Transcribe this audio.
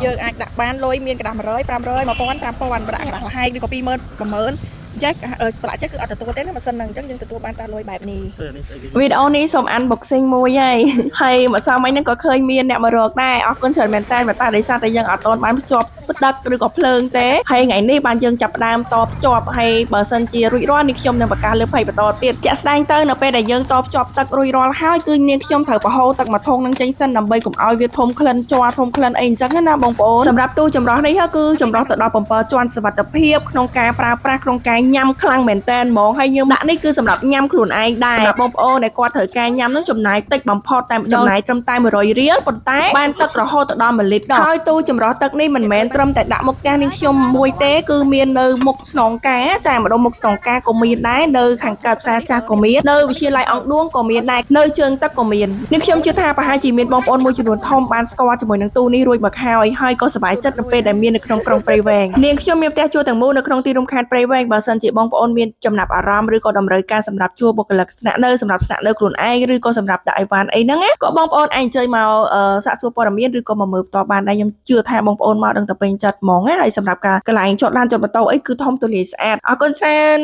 យើងអាចដាក់បានលុយមានក្តារ100 500 1000 5000ប្រាក់ក្តារលហែកឬក៏20000ចាស់ប្រាក់ចាស់គឺអត់ទទួលទេណាបើសិននឹងអញ្ចឹងយើងទទួលបានតែលុយបែបនេះវីដេអូនេះសូម unboxing មួយហើយម្សិលមិញហ្នឹងក៏ឃើញមានអ្នកមករកដែរអរគុណច្រើនមែនតើបើតែដោយសារតែយើងអត់ទាន់បានភ្ជាប់ទឹកឬក៏ភ្លើងទេហើយថ្ងៃនេះបានយើងចាប់ផ្ដើមតភ្ជាប់ហើយបើសិនជារួចរាល់នេះខ្ញុំនឹងបង្កើតលើភ័យបន្តទៀតជាក់ស្ដែងទៅនៅពេលដែលយើងតភ្ជាប់ទឹករួចរាល់ហើយគឺនាងខ្ញុំត្រូវបហូរទឹកមួយធុងនឹងចេញសិនដើម្បីកុំឲ្យវាធំក្លិនជ័រធំក្លិនអីអញ្ចឹងណាបងប្អូនសម្រាប់ទូចម្រោះនេះគឺចម្រោះទៅដល់7ជាន់សុវត្ថិភាពក្នុងការប្រើប្រាស់ក្នុងការញ៉ាំខ្លាំងមែនតើហ្មងហើយយើងដាក់នេះគឺសម្រាប់ញ៉ាំខ្លួនឯងដែរបងប្អូនដែលគាត់ត្រូវការញ៉ាំនឹងចំណាយតិចបំផុតតែម្ដងចំណាយត្រឹមតែ100រៀលប៉ុន្តែបានទឹករហូតដល់1លីត្រហើយទូចម្រោះទឹកនេះមិនមែនត្រឹមតែដាក់មុខផ្ទះនាងខ្ញុំមួយទេគឺមាននៅមុខស្នងការចាម្ដងមុខស្នងការក៏មានដែរនៅខាងកើតផ្សារចាស់ក៏មាននៅវិទ្យាល័យអង្គឌួងក៏មានដែរនៅជើងទឹកក៏មាននាងខ្ញុំជឿថាប្រហែលជាមានបងប្អូនមួយចំនួនធំបានស្គាល់ជាមួយនឹងទូនេះរួចមកហើយក៏សប្បាយចិត្តនៅពេលដែលមាននៅក្នុងក្រុងព្រៃវែងនាងខ្ញុំមានផ្ទះជួលទាំងមូលនៅក្នុងទីរួមខេត្តព្រៃវែងបើសិនជាបងប្អូនមានចំណាប់អារម្មណ៍ឬក៏តម្រូវការសម្រាប់ជួលបុគ្គលិកស្នាក់នៅសម្រាប់ស្នាក់នៅខ្លួនឯងឬក៏សម្រាប់ដាក់អីវ៉ាន់អីហ្នឹងក៏បងប្អូនអាចអញ្ជើញមកសាកសួរព័ត៌មានឬក៏មកមើលផ្ទាល់បានដែរខ្ញុំជឿថាបងប្អូនមកដឹងតែពេញចិត្តហ្មងហើយសម្រាប់ការកន្លែងចតឡានចតម៉ូតូអីគឺធំទូលាយស្អាតអរគុណច្រើន